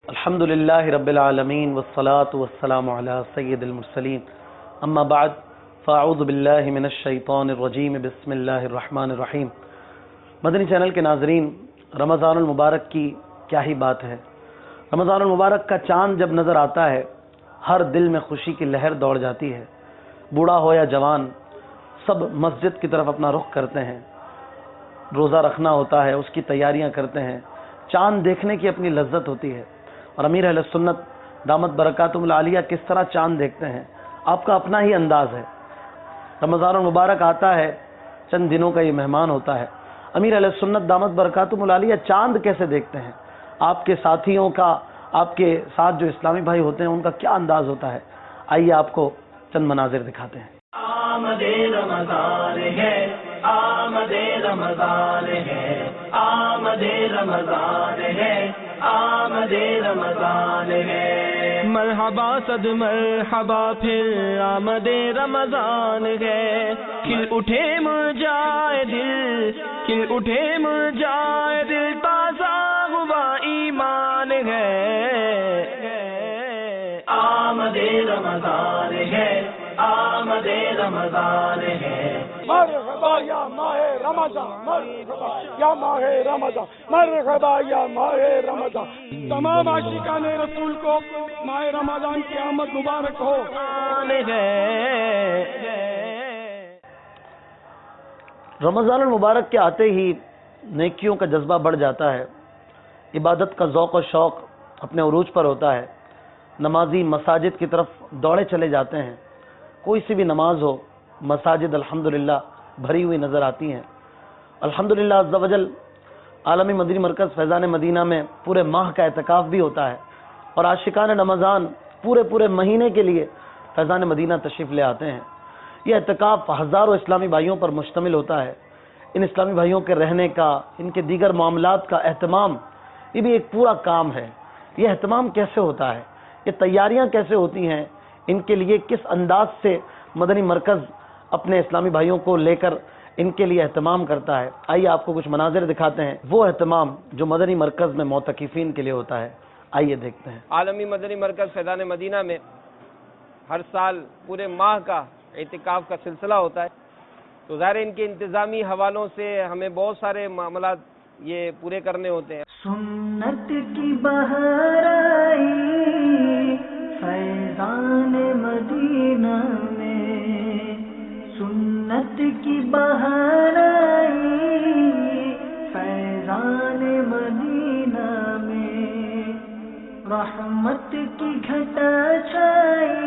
الحمدللہ رب العالمین والصلاة والسلام علی سید المرسلین اما بعد فاعوذ باللہ من الشیطان الرجیم بسم اللہ الرحمن الرحیم۔ مدنی چینل کے ناظرین، رمضان المبارک کی کیا ہی بات ہے۔ رمضان المبارک کا چاند جب نظر آتا ہے ہر دل میں خوشی کی لہر دوڑ جاتی ہے۔ بوڑھا ہو یا جوان سب مسجد کی طرف اپنا رخ کرتے ہیں، روزہ رکھنا ہوتا ہے، اس کی تیاریاں کرتے ہیں۔ چاند دیکھنے کی اپنی لذت ہوتی ہے، اور امیر اہل سنت دامت برکاتہم العالیہ کس طرح چاند دیکھتے ہیں، آپ کا اپنا ہی انداز ہے۔ رمضان المبارک آتا ہے، چند دنوں کا یہ مہمان ہوتا ہے، امیر اہل سنت دامت برکاتہم العالیہ چاند کیسے دیکھتے ہیں، آپ کے ساتھیوں کا، آپ کے ساتھ جو اسلامی بھائی ہوتے ہیں ان کا کیا انداز ہوتا ہے۔ آئیے آپ کو چند مناظر دکھاتے ہیں۔ آمد رمضان ہے، آمد رمضان ہے، آمد رمضان ہے، آمد رمضان ہے۔ مرحبا صد مرحبا پھر آمد رمضان ہے۔ کھل اٹھے مرجائے دل، کھل اٹھے مرجائے دل، تازہ ہوا ایمان ہے۔ آمد رمضان ہے، آمد رمضان ہے۔ مرحبا یا ماہ رمضان، مرحبا یا ماہ رمضان، مرحبا یا ماہ رمضان۔ تمام عاشقان رسول کو ماہ رمضان کی آمد مبارک ہو۔ رمضان المبارک کے آتے ہی نیکیوں کا جذبہ بڑھ جاتا ہے، عبادت کا ذوق و شوق اپنے عروج پر ہوتا ہے۔ نمازی مساجد کی طرف دوڑے چلے جاتے ہیں۔ کوئی سی بھی نماز ہو، مساجد الحمدللہ بھری ہوئی نظر آتی ہیں۔ الحمدللہ عز و جل عالمی مدنی مرکز فیضان مدینہ میں پورے ماہ کا اعتکاف بھی ہوتا ہے، اور عاشقان رمضان پورے مہینے کے لیے فیضان مدینہ تشریف لے آتے ہیں۔ یہ اعتکاف ہزاروں اسلامی بھائیوں پر مشتمل ہوتا ہے۔ ان اسلامی بھائیوں کے رہنے کا، ان کے دیگر معاملات کا اہتمام، یہ بھی ایک پورا کام ہے۔ یہ اہتمام کیسے ہوتا ہے، یہ تیاریاں کیسے ہوتی ہیں، ان کے لیے کس انداز سے مدنی مرکز اپنے اسلامی بھائیوں کو لے کر ان کے لیے اہتمام کرتا ہے۔ آئیے آپ کو کچھ مناظر دکھاتے ہیں، وہ اہتمام جو مدنی مرکز میں معتکفین کے لیے ہوتا ہے۔ آئیے دیکھتے ہیں۔ عالمی مدنی مرکز فیضان مدینہ میں ہر سال پورے ماہ کا اعتکاف کا سلسلہ ہوتا ہے، تو ظاہر ان کے انتظامی حوالوں سے ہمیں بہت سارے معاملات یہ پورے کرنے ہوتے ہیں۔ سنت کی بہار آئی فیضان مدینہ میں، سنت کی بہار آئی فیضان مدینہ میں، رحمت کی گھٹا چھائی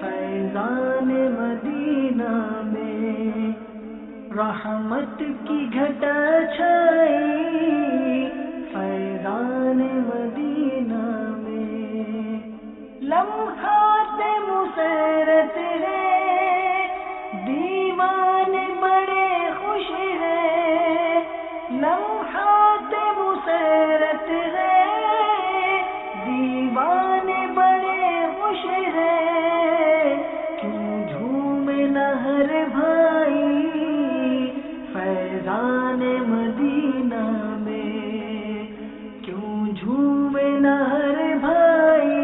فیضان مدینہ میں، رحمت کی گھٹا چھائی فیضان مدینہ میں، لمحات مسرت ہے، دیوان بڑے خوش ہے، لمحات مسرت ہے، دیوان بڑے خوش ہے، کیوں جھومے نہ ہر بھائی فیضان مدینہ میں، کیوں جھومے نہ ہر بھائی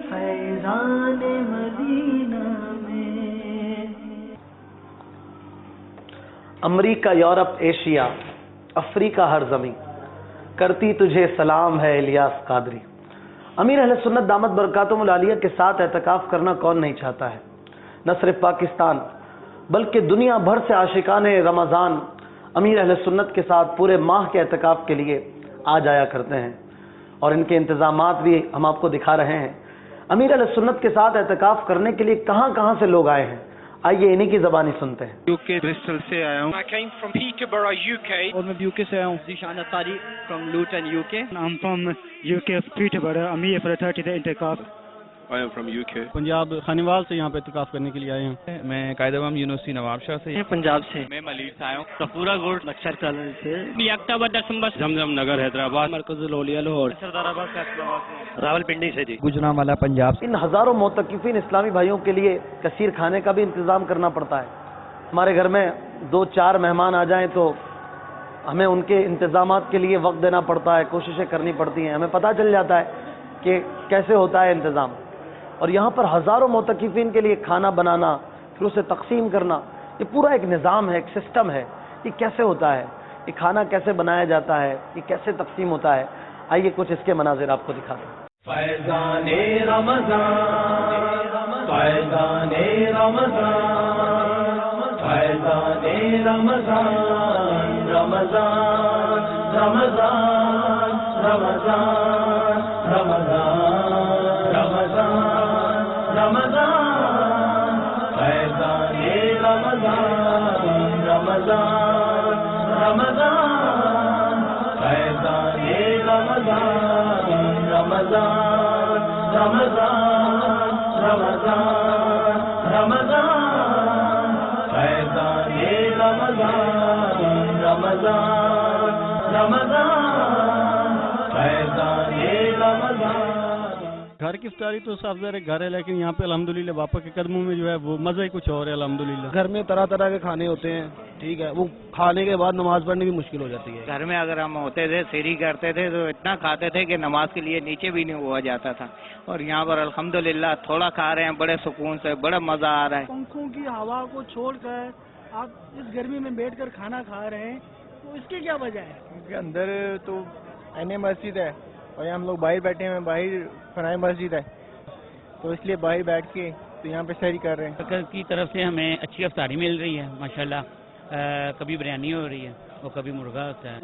فیضان مدینہ میں۔ امریکہ، یورپ، ایشیا، افریقہ، ہر زمین کرتی تجھے سلام ہے الیاس قادری۔ امیر اہل سنت دامت برکاتہم العالیہ کے ساتھ اعتکاف کرنا کون نہیں چاہتا ہے۔ نہ صرف پاکستان بلکہ دنیا بھر سے عاشقان رمضان امیر اہل سنت کے ساتھ پورے ماہ کے اعتکاف کے لیے آ جایا کرتے ہیں، اور ان کے انتظامات بھی ہم آپ کو دکھا رہے ہیں۔ امیر اہل سنت کے ساتھ اعتکاف کرنے کے لیے کہاں سے لوگ آئے ہیں، آئیے انہی کی زبانی سنتے ہیں۔ UK برسٹل سے آیا ہوں۔ I came from Peterborough, UK. اور میں UK سے آیا ہوں۔ Zishan Atari from Luton, UK. I'm from UK Peterborough. I'm here for the 30-day intercaf. I am from UK. Punjab Khanewal سے یہاں پہ اعتکاف کرنے کے لیے آئے ہیں۔ میں قائد اعظم یونیورسٹی نواب شاہ سے۔ پنجاب سے میں ملیر سے آیا ہوں۔ سفورہ گوٹ لکشر کالج سے، اکتوبر دسمبر زمزم نگر حیدرآباد۔ مرکز الاولیاء لاہور۔ سردار آباد سے، راول پنڈی سے جی، گجرانوالہ پنجاب۔ ان ہزاروں معتکفین اسلامی بھائیوں کے لیے کثیر کھانے کا بھی انتظام کرنا پڑتا ہے۔ ہمارے گھر میں 2-4 مہمان آ جائیں تو ہمیں ان کے انتظامات کے لیے وقت دینا پڑتا ہے، کوششیں کرنی پڑتی ہیں، ہمیں پتہ چل جاتا ہے کہ کیسے ہوتا ہے انتظام. اور یہاں پر ہزاروں معتکفین کے لیے کھانا بنانا، پھر اسے تقسیم کرنا، یہ پورا ایک نظام ہے، ایک سسٹم ہے. یہ کیسے ہوتا ہے، یہ کھانا کیسے بنایا جاتا ہے، یہ کیسے تقسیم ہوتا ہے. آئیے کچھ اس کے مناظر آپ کو دکھاتے ہیں. فیضان رمضان، فیضان رمضان، فیضان رمضان، رمضان رمضان رمضان رمضان رمضان رمضان، فیضان رمضان، رمضان رمضان، فیضان رمضان، رمضان رمضان رمضان رمضان، فیضان رمضان، رمضان رمضان، فیضان رمضان. گھر کی افطاری تو صاف ظاہر گھر ہے، لیکن یہاں پہ الحمدللہ باپا کے قدموں میں جو ہے وہ مزہ ہی کچھ اور ہے الحمدللہ. گھر میں طرح طرح کے کھانے ہوتے ہیں، ٹھیک ہے، وہ کھانے کے بعد نماز پڑھنے بھی مشکل ہو جاتی ہے. گھر میں اگر ہم ہوتے تھے سحری کرتے تھے تو اتنا کھاتے تھے کہ نماز کے لیے نیچے بھی نہیں ہوا جاتا تھا، اور یہاں پر الحمدللہ تھوڑا کھا رہے ہیں بڑے سکون سے، بڑا مزہ آ رہا ہے. پنکھوں کی ہوا کو چھوڑ کر آپ اس گرمی میں بیٹھ کر کھانا کھا رہے ہیں، تو اس کی کیا وجہ ہے؟ کیونکہ اندر تو مسجد ہے اور یہاں ہم لوگ باہر بیٹھے ہیں، باہر فنائے مسجد ہے، تو اس لیے باہر بیٹھ کے تو یہاں پہ سحری کر رہے ہیں. سرکار کی طرف سے ہمیں اچھی افطاری مل رہی ہے ماشاءاللہ. کبھی بریانی ہو رہی ہے اور کبھی مرغا ہوتا ہے.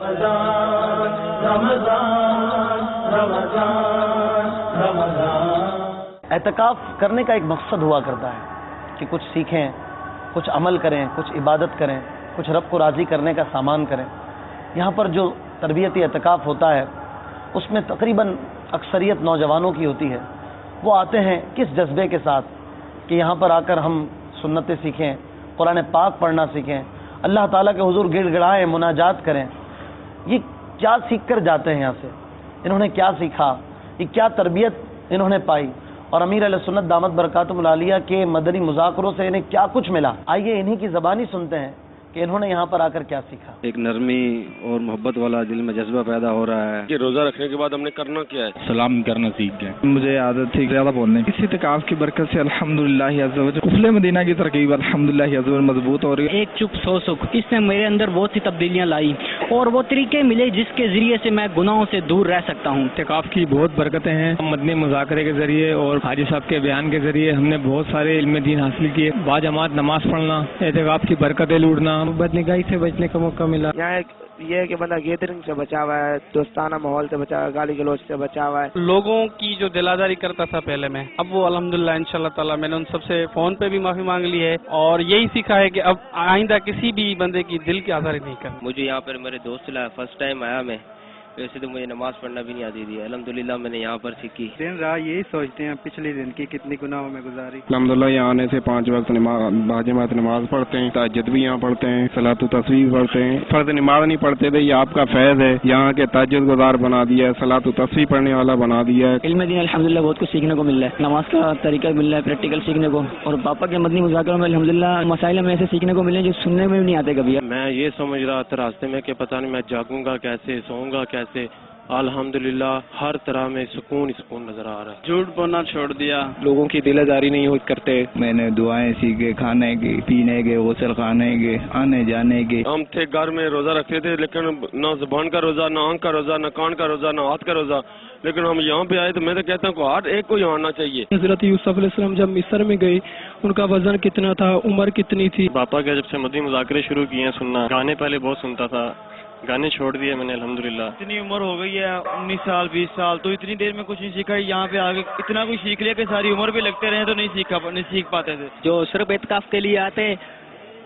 اعتکاف کرنے کا ایک مقصد ہوا کرتا ہے کہ کچھ سیکھیں، کچھ عمل کریں، کچھ عبادت کریں، کچھ رب کو راضی کرنے کا سامان کریں. یہاں پر جو تربیتی اعتکاف ہوتا ہے اس میں تقریباً اکثریت نوجوانوں کی ہوتی ہے. وہ آتے ہیں کس جذبے کے ساتھ کہ یہاں پر آ کر ہم سنتیں سیکھیں، قرآن پاک پڑھنا سیکھیں، اللہ تعالیٰ کے حضور گڑ گڑائیں، مناجات کریں. یہ کیا سیکھ کر جاتے ہیں یہاں سے؟ انہوں نے کیا سیکھا؟ یہ کیا تربیت انہوں نے پائی؟ اور امیر علیہ سنت دامت برکاتہم العالیہ کے مدنی مذاکروں سے انہیں کیا کچھ ملا؟ آئیے انہی کی زبانی سنتے ہیں کہ انہوں نے یہاں پر آ کر کیا سیکھا. ایک نرمی اور محبت والا دل میں جذبہ پیدا ہو رہا ہے کہ روزہ رکھنے کے بعد ہم نے کرنا کیا ہے. سلام کرنا سیکھ گئے. مجھے عادت تھی زیادہ بولنے کی. اس اعتکاف کی برکت سے الحمدللہ عز و جل قفل مدینہ کی ترکیب الحمدللہ عز و جل مضبوط ہو رہی ہے. ایک چپ سو سکھ، اس نے میرے اندر بہت سی تبدیلیاں لائی اور وہ طریقے ملے جس کے ذریعے سے میں گناہوں سے دور رہ سکتا ہوں. اعتکاف کی بہت برکتیں ہیں. مدنی مذاکرے کے ذریعے اور حاجی صاحب کے بیان کے ذریعے ہم نے بہت سارے علم دین حاصل کیے. باجماعت نماز پڑھنا، اعتکاف کی برکتیں لوٹنا، بدنگاہی سے بچنے کا موقع ملا. یہاں یہ ہے کہ بندہ گیدرنگ سے بچا ہوا ہے، دوستانہ ماحول سے بچا ہوا ہے، گالی گلوچ سے بچا ہوا ہے. لوگوں کی جو دل آزاری کرتا تھا پہلے میں، اب وہ الحمدللہ انشاءاللہ تعالی میں نے ان سب سے فون پہ بھی معافی مانگ لی ہے، اور یہی سیکھا ہے کہ اب آئندہ کسی بھی بندے کی دل کی آزاری نہیں کرنا. مجھے یہاں پر میرے دوست لایا، فرسٹ ٹائم آیا میں. ویسے تو مجھے نماز پڑھنا بھی نہیں آتی تھی، الحمدللہ میں نے یہاں پر سیکھی. دن رات یہی سوچتے ہیں پچھلے دن کی کتنی گناہوں میں گزاری. الحمدللہ یہاں آنے سے 5 وقت باجماعت نماز پڑھتے ہیں، تہجد بھی یہاں پڑھتے ہیں، صلاۃ و تسبیح پڑھتے ہیں. فرض نماز نہیں پڑھتے تھے، یہ آپ کا فیض ہے. یہاں کے تہجد گزار بنا دیا ہے، صلاۃ و تسبیح پڑھنے والا بنا دیا ہے. علم دین الحمدللہ بہت کچھ سیکھنے کو مل رہا ہے، نماز کا طریقہ مل رہا ہے، پریکٹیکل سیکھنے کو. اور پاپا کے مدنی مذاکروں میں الحمدللہ مسائل ہمیں ایسے سیکھنے کو ملے جو سننے میں بھی نہیں آتے کبھی. میں یہ سمجھ رہا تھا راستے میں کہ پتہ نہیں میں جاگوں گا کیسے، سوؤں گا کیسے. الحمدللہ ہر طرح میں سکون نظر آ رہا ہے. جھوٹ بولنا چھوڑ دیا. لوگوں کی دل آزاری نہیں کرتے. میں نے دعائیں سیکھے، کھانے کی، پینے کے، غسل خانے کے، آنے جانے کے. ہم تھے گھر میں روزہ رکھتے تھے، لیکن نہ زبان کا روزہ، نہ آنکھ کا روزہ، نہ کان کا روزہ، نہ ہاتھ کا روزہ. لیکن ہم یہاں پہ آئے تو میں تو کہتا ہوں کہ ہر ایک کو یہاں آنا چاہیے. حضرت یوسف علیہ السلام جب مصر میں گئے، ان کا وزن کتنا تھا، عمر کتنی تھی. پاپا کے جب سے مدنی مذاکرے شروع کیے ہیں سننا، گانے پہلے بہت سنتا تھا، گانے چھوڑ دیے میں نے الحمدللہ. اتنی عمر ہو گئی ہے 19 سال 20 سال، تو اتنی دیر میں کچھ نہیں سیکھا. یہاں پہ آگے اتنا کچھ سیکھ لیا کہ ساری عمر بھی لگتے رہے تو نہیں سیکھ پاتے تھے. جو صرف اعتکاف کے لیے آتے ہیں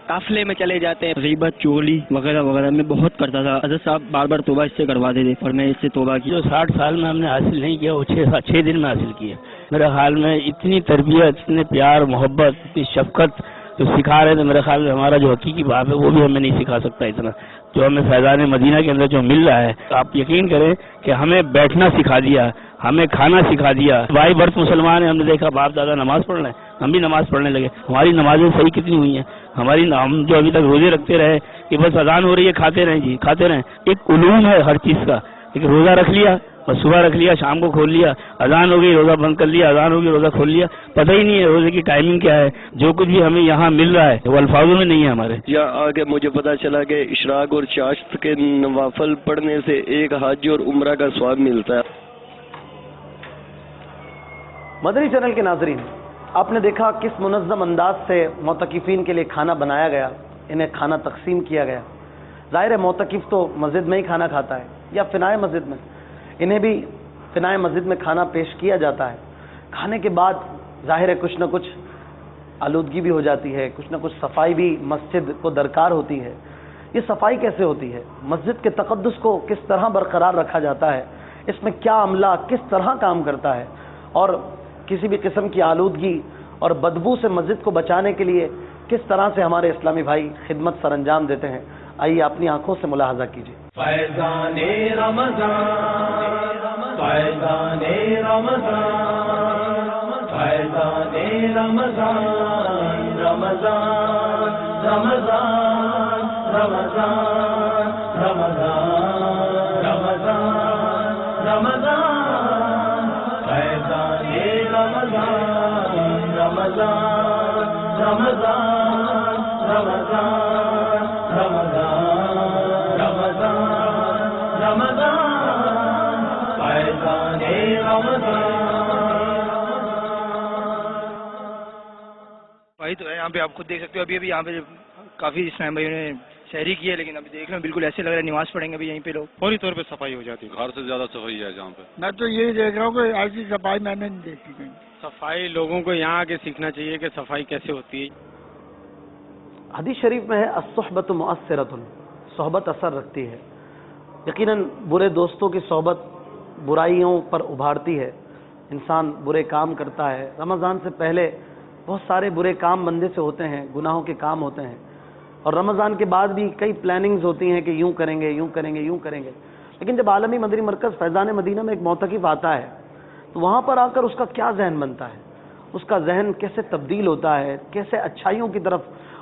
قافلے میں چلے جاتے ہیں. غیبت، چغلی وغیرہ وغیرہ میں بہت کرتا تھا. حضرت صاحب بار بار توبہ اس سے کرواتے تھے اور میں اس سے توبہ کی. جو 60 سال میں ہم نے حاصل نہیں کیا وہ 6 دن میں حاصل کیا. میرے خیال میں اتنی تربیت، اتنے پیار، محبت، اتنی شفقت جو سکھا رہے تھے، میرے خیال میں ہمارا جو حقیقی باپ ہے وہ بھی ہمیں نہیں سکھا سکتا اتنا جو ہمیں فیضان مدینہ کے اندر جو مل رہا ہے. آپ یقین کریں کہ ہمیں بیٹھنا سکھا دیا، ہمیں کھانا سکھا دیا. بھائی برت مسلمان ہیں، ہم نے دیکھا باپ دادا نماز پڑھ رہے ہیں، ہم بھی نماز پڑھنے لگے. ہماری نمازیں صحیح کتنی ہوئی ہیں. ہماری ہم جو ابھی تک روزے رکھتے رہے کہ بس اذان ہو رہی ہے کھاتے رہیں جی کھاتے رہیں، ایک علوم ہے ہر چیز کا، ایک روزہ رکھ لیا بس صبح رکھ لیا شام کو کھول لیا، اذان ہو گئی روزہ بند کر لیا، اذان ہو گئی روزہ کھول لیا، پتہ ہی نہیں ہے روزے کی ٹائمنگ کیا ہے، جو کچھ بھی ہمیں یہاں مل رہا ہے وہ الفاظوں میں نہیں ہے ہمارے۔ یا آگے مجھے پتا چلا کہ اشراق اور چاشت کے نوافل پڑھنے سے ایک حج اور عمرہ کا ثواب ملتا ہے۔ مدنی چینل کے ناظرین، آپ نے دیکھا کس منظم انداز سے معتکفین کے لیے کھانا بنایا گیا، انہیں کھانا تقسیم کیا گیا۔ ظاہر ہے معتکف تو مسجد میں ہی کھانا کھاتا ہے یا فنائے مسجد میں، انہیں بھی فنائے مسجد میں کھانا پیش کیا جاتا ہے۔ کھانے کے بعد ظاہر ہے کچھ نہ کچھ آلودگی بھی ہو جاتی ہے، کچھ نہ کچھ صفائی بھی مسجد کو درکار ہوتی ہے۔ یہ صفائی کیسے ہوتی ہے؟ مسجد کے تقدس کو کس طرح برقرار رکھا جاتا ہے؟ اس میں کیا عملہ کس طرح کام کرتا ہے؟ اور کسی بھی قسم کی آلودگی اور بدبو سے مسجد کو بچانے کے لیے کس طرح سے ہمارے اسلامی بھائی خدمت سر انجام دیتے ہیں، آئیے اپنی آنکھوں سے ملاحظہ کیجیے۔ فیضان رمضان، فیضان رمضان، فیضان رمضان، رمضان رمضان رمضان رمضان رمضان رمضان، فیضان رمضان، رمضان رمضان رمضان رمضان رمضان رمضان، فیضان رمضان۔ بھائی تو یہاں پہ آپ خود دیکھ سکتے ہو، ابھی یہاں پہ کافی اس ٹائم بھائی نے شہری کی ہے، لیکن ابھی دیکھ لو بالکل ایسے لگ رہا ہے نماز پڑھیں گے ابھی یہیں پہ لوگ، فوری طور پہ صفائی ہو جاتی ہے، گھر سے زیادہ صفائی ہے جہاں پہ۔ میں تو یہی دیکھ رہا ہوں کہ ایسی صفائی میں نے نہیں دیکھی کہیں۔ صفائی لوگوں کو یہاں آ کے سیکھنا چاہیے کہ صفائی کیسے ہوتی ہے۔ حدیث شریف میں ہے الصحبت مؤثرۃ، صحبت اثر رکھتی ہے۔ یقیناً برے دوستوں کی صحبت برائیوں پر ابھارتی ہے، انسان برے کام کرتا ہے۔ رمضان سے پہلے بہت سارے برے کام بندے سے ہوتے ہیں، گناہوں کے کام ہوتے ہیں، اور رمضان کے بعد بھی کئی پلاننگز ہوتی ہیں کہ یوں کریں گے یوں کریں گے یوں کریں گے۔ لیکن جب عالمی مدنی مرکز فیضان مدینہ میں ایک معتکف آتا ہے تو وہاں پر آ کر اس کا کیا ذہن بنتا ہے، اس کا ذہن کیسے تبدیل ہوتا ہے، کیسے اچھائیوں کی طرف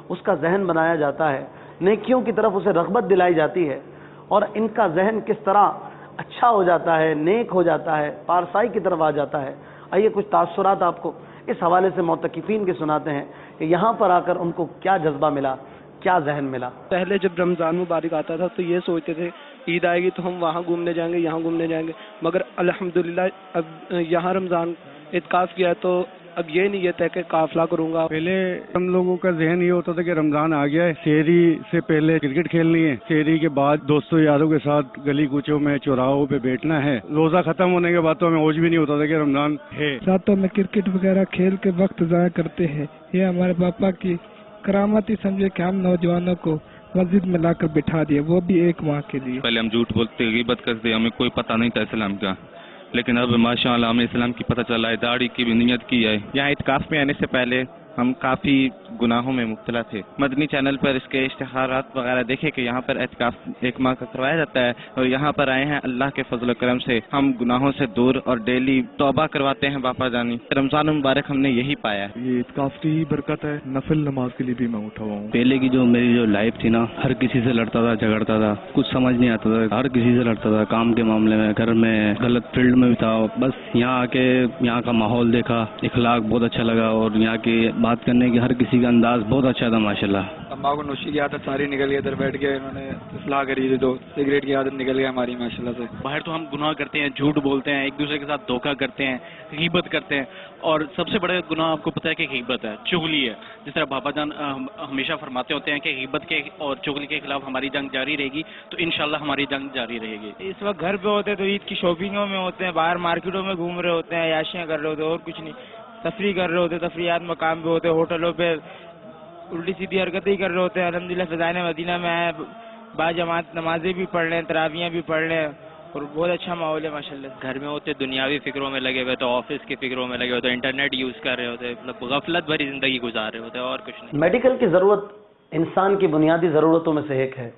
اس کا ذہن بنایا جاتا ہے، نیکیوں کی طرف اسے رغبت دلائی جاتی ہے، اور ان کا ذہن کس طرح اچھا ہو جاتا ہے، نیک ہو جاتا ہے، پارسائی کی طرف آ جاتا ہے۔ آئیے کچھ تاثرات آپ کو اس حوالے سے معتکفین کے سناتے ہیں کہ یہاں پر آ کر ان کو کیا جذبہ ملا، کیا ذہن ملا۔ پہلے جب رمضان مبارک آتا تھا تو یہ سوچتے تھے عید آئے گی تو ہم وہاں گھومنے جائیں گے یہاں گھومنے جائیں گے، مگر الحمدللہ اب یہاں رمضان اعتکاف کیا تو اب یہ نیت ہے کہ قافلہ کروں گا۔ پہلے ہم لوگوں کا ذہن یہ ہوتا تھا کہ رمضان آ گیا ہے، شہری سے پہلے کرکٹ کھیلنی ہے، شہری کے بعد دوستوں یاروں کے ساتھ گلی کوچوں میں چوراہوں پہ بیٹھنا ہے، روزہ ختم ہونے کے بعد تو ہمیں ہوش بھی نہیں ہوتا تھا کہ رمضان ہے۔ راتوں میں کرکٹ وغیرہ کھیل کے وقت ضائع کرتے ہیں، یہ ہمارے پاپا کی کرامت ہی سمجھے کہ ہم نوجوانوں کو مسجد میں لا کر بٹھا دیا، وہ بھی ایک ماہ کے لیے۔ پہلے ہم جھوٹ بولتے غیبت کرتے، ہمیں کوئی پتہ نہیں تھا اسلام کا، لیکن اب ماشاءاللہ ہمیں اسلام کی پتہ چلا ہے، داڑھی کی بھی نیت کی ہے۔ یہاں اعتکاف میں آنے سے پہلے ہم کافی گناہوں میں مبتلا تھے، مدنی چینل پر اس کے اشتہارات وغیرہ دیکھے کہ یہاں پر اعتکاف ایک ماہ کا کروایا جاتا ہے، اور یہاں پر آئے ہیں اللہ کے فضل و کرم سے ہم گناہوں سے دور اور ڈیلی توبہ کرواتے ہیں باپا جانی۔ رمضان مبارک ہم نے یہی پایا ہے، یہ اعتکاف کی ہی برکت ہے، نفل نماز کے لیے بھی میں اٹھا ہوا ہوں۔ پہلے کی جو میری جو لائف تھی نا، ہر کسی سے لڑتا تھا جھگڑتا تھا، کچھ سمجھ نہیں آتا تھا، ہر کسی سے لڑتا تھا، کام کے معاملے میں، گھر میں، غلط فیلڈ میں بھی تھا۔ بس یہاں آ کے یہاں کا ماحول دیکھا، اخلاق بہت اچھا لگا، اور یہاں کی بات کرنے کی ہر کسی کا انداز بہت اچھا تھا ماشاءاللہ۔ اماں کو نوشی کی عادت ساری نکل گئی، ادھر بیٹھ کے انہوں نے اصلاح کری تھی تو سگریٹ کی عادت نکل گئی ہماری ماشاءاللہ سے۔ باہر تو ہم گناہ کرتے ہیں، جھوٹ بولتے ہیں، ایک دوسرے کے ساتھ دھوکہ کرتے ہیں، غیبت کرتے ہیں، اور سب سے بڑے گناہ آپ کو پتہ ہے کہ غیبت ہے، چغلی ہے۔ جس طرح بابا جان ہمیشہ فرماتے ہوتے ہیں کہ غیبت کے اور چغلی کے خلاف ہماری جنگ جاری رہے گی، تو انشاءاللہ ہماری جنگ جاری رہے گی۔ اس وقت گھر پہ ہوتے ہیں تو عید کی شاپنگوں میں ہوتے ہیں، باہر مارکیٹوں میں گھوم رہے ہوتے ہیں، عیاشیاں کر رہے ہوتے ہیں، اور کچھ نہیں، تفریح کر رہے ہوتے ہیں، تفریحات مقام پہ ہوتے ہیں، ہوٹلوں پہ الٹی سیدھی حرکتیں ہی کر رہے ہوتے ہیں۔ الحمدللہ فضائل مدینہ میں آئے، با جماعت نمازیں بھی پڑھ لیں، تراویحیں بھی پڑھ لیں، اور بہت اچھا ماحول ہے ماشاءاللہ۔ گھر میں ہوتے دنیاوی فکروں میں لگے ہوئے تو آفس کی فکروں میں لگے ہوتے، انٹرنیٹ یوز کر رہے ہوتے، مطلب غفلت بھری زندگی گزار رہے ہوتے، اور کچھ نہیں۔ میڈیکل کی ضرورت انسان کی بنیادی ضرورتوں میں سے ایک ہے،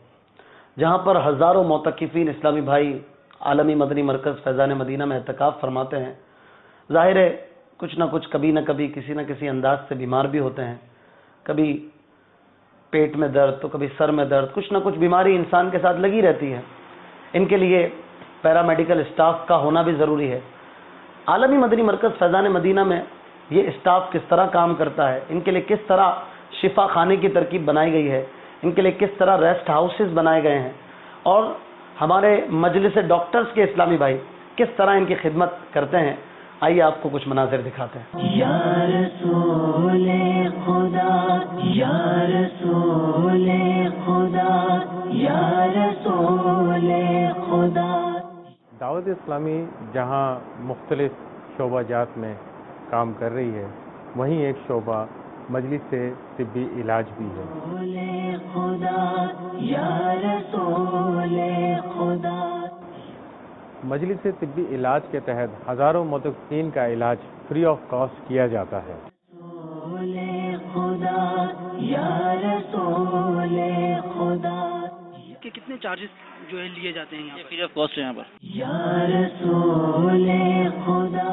جہاں پر ہزاروں معتکفین اسلامی بھائی عالمی مدنی مرکز فیضان مدینہ میں اعتکاف فرماتے ہیں۔ ظاہر ہے کچھ نہ کچھ کبھی نہ کبھی کسی نہ کسی انداز سے بیمار بھی ہوتے ہیں، کبھی پیٹ میں درد تو کبھی سر میں درد، کچھ نہ کچھ بیماری انسان کے ساتھ لگی رہتی ہے. ان کے لیے پیرامیڈیکل اسٹاف کا ہونا بھی ضروری ہے. عالمی مدنی مرکز فیضان مدینہ میں یہ اسٹاف کس طرح کام کرتا ہے، ان کے لیے کس طرح شفا خانے کی ترکیب بنائی گئی ہے، ان کے لیے کس طرح ریسٹ ہاؤسز بنائے گئے ہیں، اور ہمارے مجلس ڈاکٹرز کے اسلامی بھائی کس طرح ان کی خدمت کرتے ہیں، آئیے آپ کو کچھ مناظر دکھاتے ہیں. یا رسول خدا یا رسول خدا یا رسول خدا. دعوت اسلامی جہاں مختلف شعبہ جات میں کام کر رہی ہے، وہیں ایک شعبہ مجلس طبی علاج بھی ہے. خدا یا رسول خدا. مجلس طبی علاج کے تحت ہزاروں متوقعین کا علاج فری آف کاسٹ کیا جاتا ہے. خدا یا رسول خدا. کہ کتنے چارجز جو ہے لیے جاتے ہیں فری آف کاسٹ یہاں پر؟ یا رسول خدا.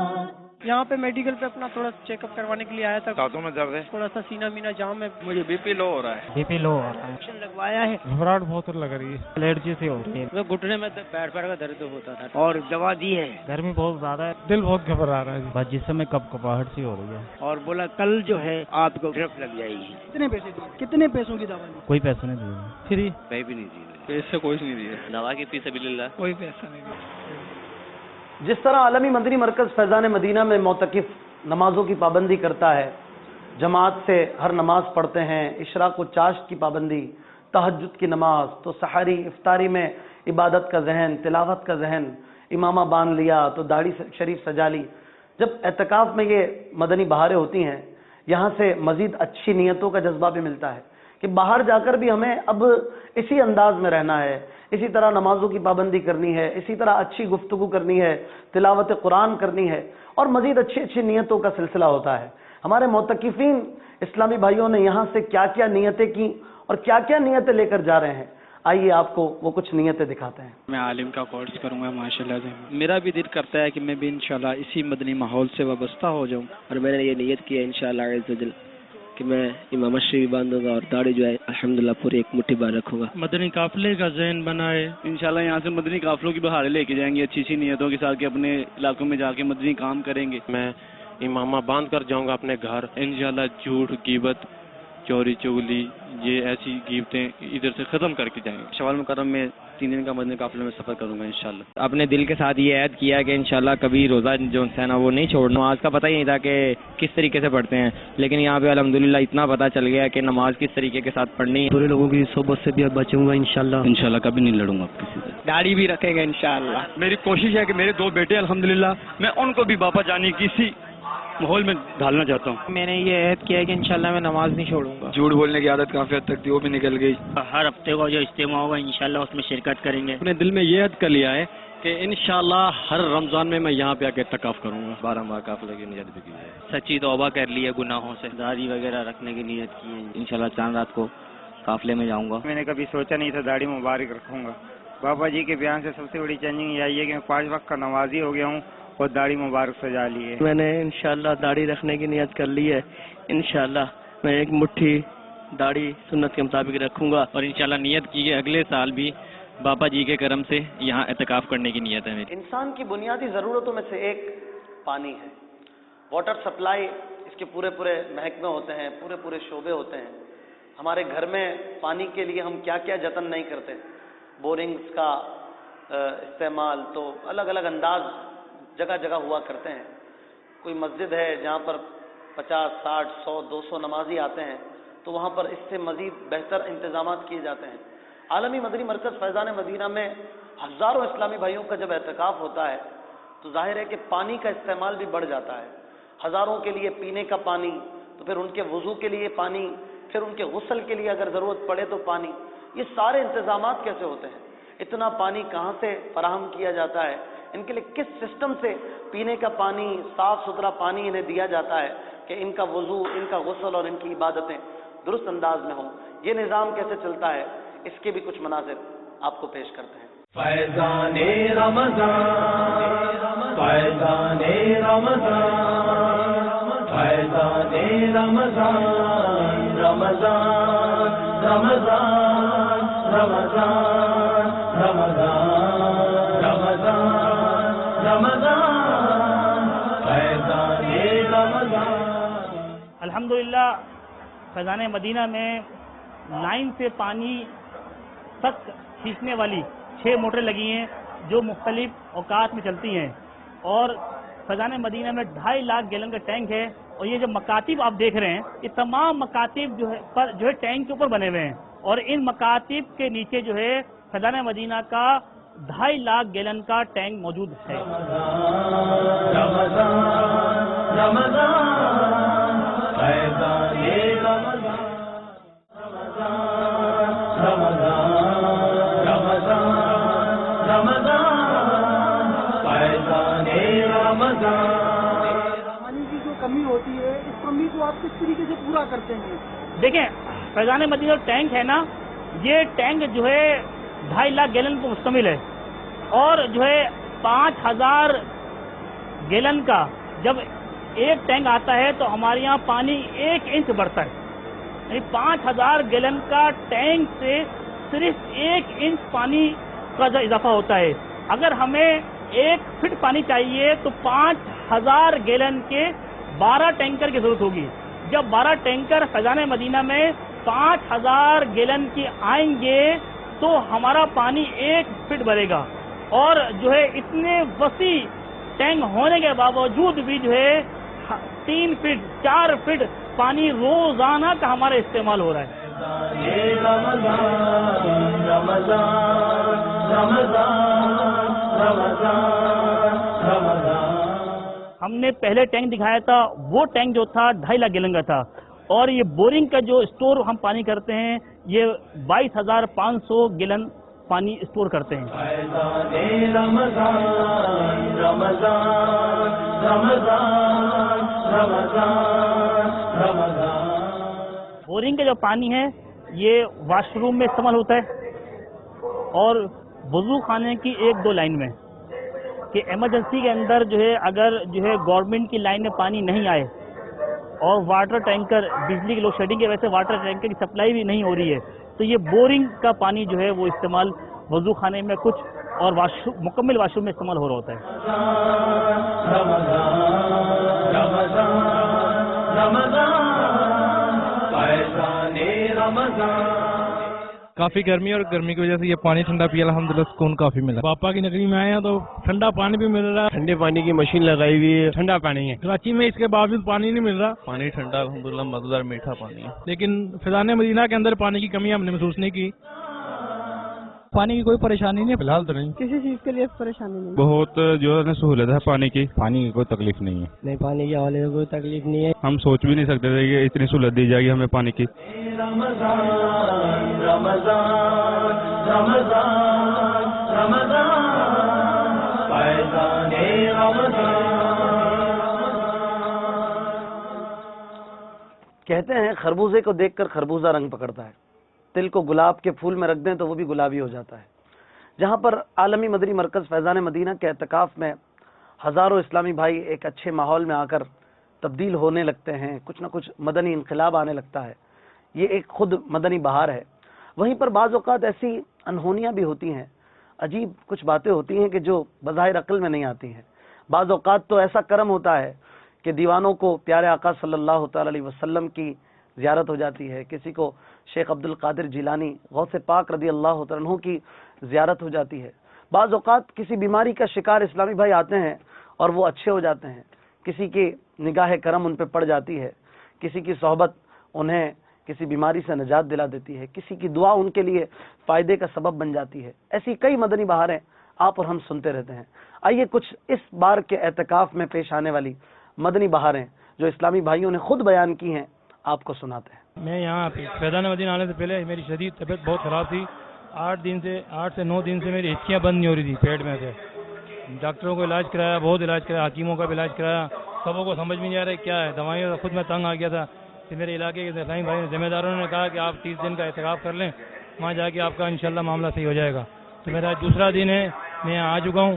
یہاں پہ میڈیکل پہ اپنا تھوڑا چیک اپ کروانے کے لیے آیا تھا. دانتوں میں درد ہے، تھوڑا سا سینہ مینا جام ہے. مجھے بی پی لو ہو رہا ہے. بی پی لو ہو رہا ہے. انجیکشن لگوایا ہے. گھبراہٹ بہت لگ رہی ہے، الرجی سے ہو رہی ہے. گھٹنے میں پیٹ کا درد ہوتا تھا اور دوا دی ہے. گرمی بہت زیادہ ہے. دل بہت گھبرا رہا ہے، بس جسم میں کپاہٹ سی ہو رہی ہے. اور بولا کل جو ہے آپ کو ڈرپ لگ جائے گی. کتنے پیسے دیے؟ کتنے پیسوں کی دوا؟ کوئی پیسہ نہیں دیا. فری کہیں بھی نہیں دی، پیسے کوئی نہیں دیا. دوا کی فی سبیل اللہ کوئی پیسہ نہیں دیا. جس طرح عالمی مدنی مرکز فیضان مدینہ میں معتکف نمازوں کی پابندی کرتا ہے، جماعت سے ہر نماز پڑھتے ہیں، اشراق و چاشت کی پابندی، تہجد کی نماز، تو سحری افطاری میں عبادت کا ذہن، تلاوت کا ذہن، امامہ باندھ لیا تو داڑھی شریف سجا لی. جب اعتکاف میں یہ مدنی بہاریں ہوتی ہیں، یہاں سے مزید اچھی نیتوں کا جذبہ بھی ملتا ہے کہ باہر جا کر بھی ہمیں اب اسی انداز میں رہنا ہے، اسی طرح نمازوں کی پابندی کرنی ہے، اسی طرح اچھی گفتگو کرنی ہے، تلاوت قرآن کرنی ہے، اور مزید اچھی اچھی نیتوں کا سلسلہ ہوتا ہے. ہمارے معتکفین اسلامی بھائیوں نے یہاں سے کیا کیا نیتیں کی اور کیا کیا نیتیں لے کر جا رہے ہیں، آئیے آپ کو وہ کچھ نیتیں دکھاتے ہیں. میں عالم کا کورس کروں گا ماشاءاللہ سے. میرا بھی دل کرتا ہے کہ میں بھی انشاءاللہ اسی مدنی ماحول سے وابستہ ہو جاؤں، اور میں نے یہ نیت کی ہے انشاءاللہ عز و جل کہ میں امامت شریف باندھوں گا اور داڑھی جو ہے الحمدللہ پوری ایک مٹھی بار رکھوں گا. مدنی قافلے کا ذہن بنائے. انشاءاللہ یہاں سے مدنی قافلوں کی بہاریں لے کے جائیں گے اچھی اچھی نیتوں کے ساتھ کہ اپنے علاقوں میں جا کے مدنی کام کریں گے. میں امامہ باندھ کر جاؤں گا اپنے گھر. انشاءاللہ جھوٹ، غیبت، چوری چغلی، یہ ایسی غیبتیں ادھر سے ختم کر کے جائیں گے. شوال مکرم میں 3 دن کا مدنی قافلے میں سفر کروں گا انشاءاللہ. اپنے دل کے ساتھ یہ عہد کیا کہ انشاءاللہ کبھی روزہ جو ہے نا وہ نہیں چھوڑنا. نماز کا پتہ ہی نہیں تھا کہ کس طریقے سے پڑھتے ہیں، لیکن یہاں پہ الحمدللہ اتنا پتہ چل گیا کہ نماز کس طریقے کے ساتھ پڑھنی ہے. برے لوگوں کی صحبت سے بھی اب بچوں گا انشاءاللہ. انشاءاللہ کبھی نہیں لڑوں گا کسی سے. داڑھی بھی رکھیں گے انشاءاللہ. میری کوشش ہے کہ میرے 2 بیٹے الحمدللہ میں ان کو بھی باپا جانی کسی ماحول میں ڈالنا چاہتا ہوں. میں نے یہ عہد کیا ہے کہ انشاءاللہ میں نماز نہیں چھوڑوں گا. جھوٹ بولنے کی عادت کافی حد تک تھی، وہ بھی نکل گئی. ہر ہفتے کو جو اجتماع ہوگا انشاءاللہ اس میں شرکت کریں گے. اپنے دل میں یہ عہد کر لیا ہے کہ انشاءاللہ ہر رمضان میں یہاں پہ آ کے اعتکاف کروں گا. 12 ماہ قافلے کی نیت بھی کی ہے. سچی توبہ کر لی ہے گناہوں سے. داڑھی وغیرہ رکھنے کی نیت کی ہے. انشاءاللہ چاند رات کو قافلے میں جاؤں گا. میں نے کبھی سوچا نہیں تھا داڑھی مبارک رکھوں گا. بابا جی کے بیان سے سب سے بڑی چینجنگ یہ آئی ہے کہ میں 5 وقت کا نمازی ہو گیا ہوں اور داڑھی مبارک سجا لی ہے. میں نے انشاءاللہ داڑھی رکھنے کی نیت کر لی ہے. انشاءاللہ میں ایک مٹھی داڑھی سنت کے مطابق رکھوں گا. اور انشاءاللہ نیت کی ہے اگلے سال بھی بابا جی کے کرم سے یہاں اعتکاف کرنے کی نیت ہے میری. انسان کی بنیادی ضرورتوں میں سے ایک پانی ہے. واٹر سپلائی اس کے پورے محکمے ہوتے ہیں، پورے شعبے ہوتے ہیں. ہمارے گھر میں پانی کے لیے ہم کیا کیا جتن نہیں کرتے. بورنگز کا استعمال تو الگ الگ انداز جگہ جگہ ہوا کرتے ہیں. کوئی مسجد ہے جہاں پر 50، 60، 100، 200 نمازی آتے ہیں تو وہاں پر اس سے مزید بہتر انتظامات کیے جاتے ہیں. عالمی مدنی مرکز فیضان مدینہ میں ہزاروں اسلامی بھائیوں کا جب اعتکاف ہوتا ہے تو ظاہر ہے کہ پانی کا استعمال بھی بڑھ جاتا ہے. ہزاروں کے لیے پینے کا پانی، تو پھر ان کے وضو کے لیے پانی، پھر ان کے غسل کے لیے اگر ضرورت پڑے تو پانی. یہ سارے انتظامات کیسے ہوتے ہیں؟ اتنا پانی کہاں سے فراہم کیا جاتا ہے؟ ان کے لیے کس سسٹم سے پینے کا پانی، صاف ستھرا پانی انہیں دیا جاتا ہے کہ ان کا وضو، ان کا غسل اور ان کی عبادتیں درست انداز میں ہوں؟ یہ نظام کیسے چلتا ہے، اس کے بھی کچھ مناظر آپ کو پیش کرتے ہیں. فیضان رمضان، فیضان رمضان، فیضان رمضان رمضان رمضان رمضان رمضان رمضان رمضان فیضان رمضان. الحمدللہ فیضان مدینہ میں لائن سے پانی تک کھینچنے والی 6 موٹریں لگی ہیں جو مختلف اوقات میں چلتی ہیں، اور فیضان مدینہ میں 2.5 لاکھ گیلن کا ٹینک ہے. اور یہ جو مکاتب آپ دیکھ رہے ہیں یہ تمام مکاتب جو ہے ٹینک کے اوپر بنے ہوئے ہیں، اور ان مکاتب کے نیچے جو ہے فیضان مدینہ کا 2.5 لاکھ گیلن کا ٹینک موجود ہے. پانی کی جو کمی ہوتی ہے اس کمی کو آپ کس طریقے سے پورا کرتے ہیں؟ دیکھیں فیضان مدینہ ٹینک ہے نا، یہ ٹینک جو ہے 2.5 لاکھ گیلن پر مشتمل ہے، اور جو ہے 5,000 گیلن کا جب ایک ٹینک آتا ہے تو ہمارے یہاں پانی 1 انچ بڑھتا ہے. یعنی 5,000 گیلن کا ٹینک سے صرف 1 انچ پانی کا اضافہ ہوتا ہے. اگر ہمیں 1 فٹ پانی چاہیے تو 5,000 گیلن کے 12 ٹینکر کی ضرورت ہوگی. جب 12 ٹینکر فیضان مدینہ میں 5,000 گیلن کی آئیں گے تو ہمارا پانی 1 فٹ بھرے گا. اور جو ہے اتنے وسیع ٹینک ہونے کے باوجود بھی جو ہے 3 فٹ 4 فٹ پانی روزانہ کا ہمارا استعمال ہو رہا ہے. ہم نے پہلے ٹینک دکھایا تھا، وہ ٹینک جو تھا 2.5 لاکھ گیلن کا تھا، اور یہ بورنگ کا جو اسٹور ہم پانی کرتے ہیں یہ 22,500 گیلن پانی اسٹور کرتے ہیں. بورنگ کا جو پانی ہے یہ واش روم میں استعمال ہوتا ہے، اور وضو خانے کی 1-2 لائن میں، کہ ایمرجنسی کے اندر جو ہے اگر جو ہے گورنمنٹ کی لائن میں پانی نہیں آئے اور واٹر ٹینکر بجلی کی لوڈ شیڈنگ کی وجہ سے واٹر ٹینکر کی سپلائی بھی نہیں ہو رہی ہے تو یہ بورنگ کا پانی جو ہے وہ استعمال وضو خانے میں کچھ اور مکمل واش روم میں استعمال ہو رہا ہوتا ہے. کافی گرمی اور گرمی کی وجہ سے یہ پانی ٹھنڈا پیا الحمدللہ سکون کافی ملا. پاپا کی نگری میں آئے ہیں تو ٹھنڈا پانی بھی مل رہا ہے، ٹھنڈے پانی کی مشین لگائی ہوئی ہے، ٹھنڈا پانی ہے. کراچی میں اس کے باوجود پانی نہیں مل رہا، پانی ٹھنڈا الحمدللہ مزیدار میٹھا پانی ہے. لیکن فیضان مدینہ کے اندر پانی کی کمی ہم نے محسوس نہیں کی. پانی کی کوئی پریشانی نہیں فی الحال تو نہیں، کسی چیز کے لیے پریشانی نہیں. بہت جو ہے سہولت ہے پانی کی کوئی تکلیف نہیں ہے. نہیں، پانی کے حوالے سے کوئی تکلیف نہیں ہے. ہم سوچ بھی نہیں سکتے تھے کہ اتنی سہولت دی جائے گی ہمیں پانی کی. کہتے ہیں خربوزے کو دیکھ کر خربوزہ رنگ پکڑتا ہے، تل کو گلاب کے پھول میں رکھ دیں تو وہ بھی گلابی ہو جاتا ہے. جہاں پر عالمی مدنی مرکز فیضان مدینہ کے اعتکاف میں ہزاروں اسلامی بھائی ایک اچھے ماحول میں آ کر تبدیل ہونے لگتے ہیں، کچھ نہ کچھ مدنی انقلاب آنے لگتا ہے. یہ ایک خود مدنی بہار ہے. وہیں پر بعض اوقات ایسی انہونیاں بھی ہوتی ہیں، عجیب کچھ باتیں ہوتی ہیں کہ جو بظاہر عقل میں نہیں آتی ہیں. بعض اوقات تو ایسا کرم ہوتا ہے کہ دیوانوں کو پیارے آقا صلی اللہ تعالی علیہ وسلم کی زیارت ہو جاتی ہے، کسی کو شیخ عبد القادر جیلانی غوث پاک رضی اللہ تعالیٰ عنہ کی زیارت ہو جاتی ہے. بعض اوقات کسی بیماری کا شکار اسلامی بھائی آتے ہیں اور وہ اچھے ہو جاتے ہیں، کسی کی نگاہ کرم ان پہ پڑ جاتی ہے، کسی کی صحبت انہیں کسی بیماری سے نجات دلا دیتی ہے، کسی کی دعا ان کے لیے فائدے کا سبب بن جاتی ہے. ایسی کئی مدنی بہاریں آپ اور ہم سنتے رہتے ہیں. آئیے کچھ اس بار کے اعتکاف میں پیش آنے والی مدنی بہاریں جو اسلامی بھائیوں نے خود بیان کی ہیں آپ کو سناتے ہیں. میں یہاں فیضان مدینہ آنے سے پہلے میری شدید طبیعت بہت خراب تھی. 8 سے 9 دن سے میری ہچکیاں بند نہیں ہو رہی تھی پیٹ میں سے. ڈاکٹروں کو علاج کرایا، بہت علاج کرایا، حکیموں کا بھی علاج کرایا، سبوں کو سمجھ میں نہیں آ رہا ہے کیا ہے. دوائیوں سے خود میں تنگ آ گیا تھا. پھر میرے علاقے کے اسلامی بھائی ذمہ داروں نے کہا کہ آپ 30 دن کا اعتکاف کر لیں، وہاں جا کے آپ کا انشاءاللہ معاملہ صحیح ہو جائے گا. تو میرا دوسرا دن ہے، میں یہاں آ چکا ہوں.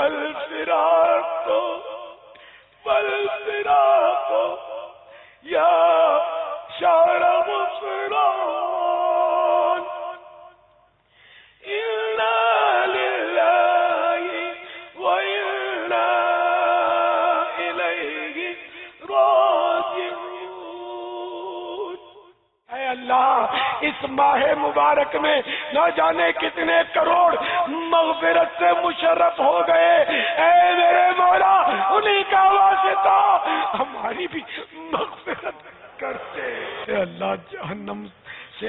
الفراق والفراق يا شهر غفران. إنا لله وإنا إليه راجعون. اے اللہ اس ماہ مبارک میں نہ جانے کتنے کروڑ مغفرت سے مشرف ہو گئے. اے میرے مولا انہی کا واسطہ ہماری بھی مغفرت کرتے. اے اللہ جہنم سے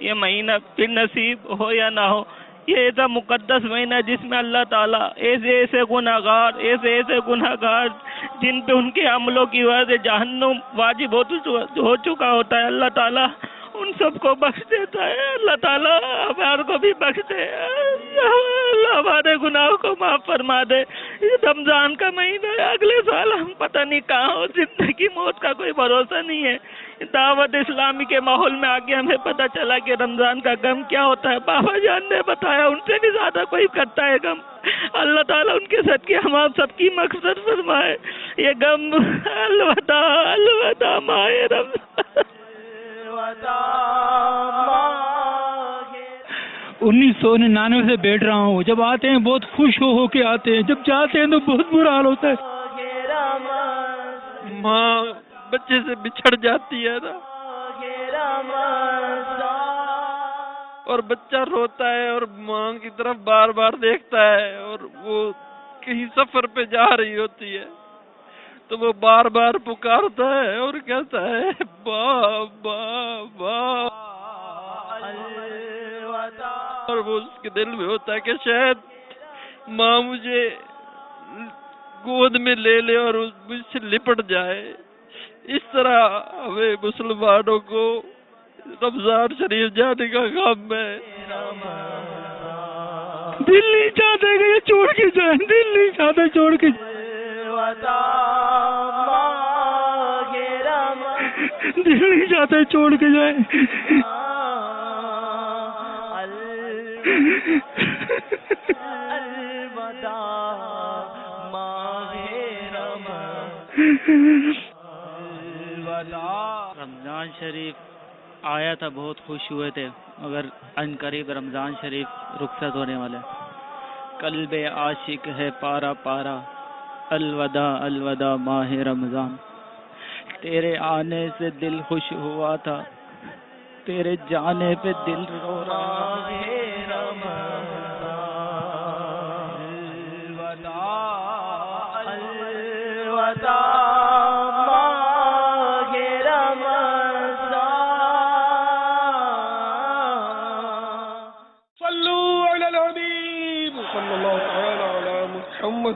یہ مہینہ پھر نصیب ہو یا نہ ہو. یہ ایسا مقدس مہینہ ہے جس میں اللہ تعالیٰ ایسے گناہ گار جن پہ ان کے عملوں کی وجہ سے جہنم واجب ہو چکا ہوتا ہے، اللہ تعالیٰ ان سب کو بخش دیتا ہے. اللہ تعالیٰ ہمارے کو بھی بخش دے، اللہ ہمارے گناہوں کو معاف فرما دے. یہ رمضان کا مہینہ ہے، اگلے سال ہم پتہ نہیں کہاں ہو، زندگی موت کا کوئی بھروسہ نہیں ہے. دعوت اسلامی کے ماحول میں آگے ہمیں پتہ چلا کہ رمضان کا غم کیا ہوتا ہے. بابا جان نے بتایا ان سے بھی زیادہ کوئی کرتا ہے غم. اللہ تعالیٰ ان کے صدقے ہم آپ سب کی مغفرت فرمائے. یہ غم الوداع ماہ رمضان. 1999 سے بیٹھ رہا ہوں. جب آتے ہیں بہت خوش ہو کے آتے ہیں، جب جاتے ہیں تو بہت برا حال ہوتا ہے. ماں بچے سے بچھڑ جاتی ہے نا، اور بچہ روتا ہے اور ماں کی طرف بار بار دیکھتا ہے، اور وہ کہیں سفر پہ جا رہی ہوتی ہے تو وہ بار بار پکارتا ہے اور کہتا ہے بابا بابا، اور وہ اس کے دل میں ہوتا ہے کہ شاید ماں مجھے گود میں لے لے اور مجھ سے لپٹ جائے. اس طرح ہمیں مسلمانوں کو رمضان شریف جانے کا غم ہے. دل نہیں چاہتے کہ یہ چھوڑ کے جائیں، دل نہیں چاہتے چھوڑ کے دل نہیں چاہتے چھوڑ کے جائیں. رمضان شریف آیا تھا، بہت خوش ہوئے تھے، مگر ان قریب رمضان شریف رخصت ہونے والا ہے. قلب عاشق ہے پارا پارا، الوداع الوداع ماہ رمضان. تیرے آنے سے دل خوش ہوا تھا، تیرے جانے پہ دل رو رہا ہے.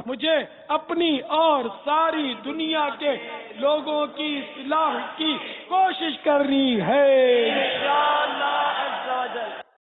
مجھے اپنی اور ساری دنیا کے لوگوں کی اصلاح کی کوشش کرنی ہے.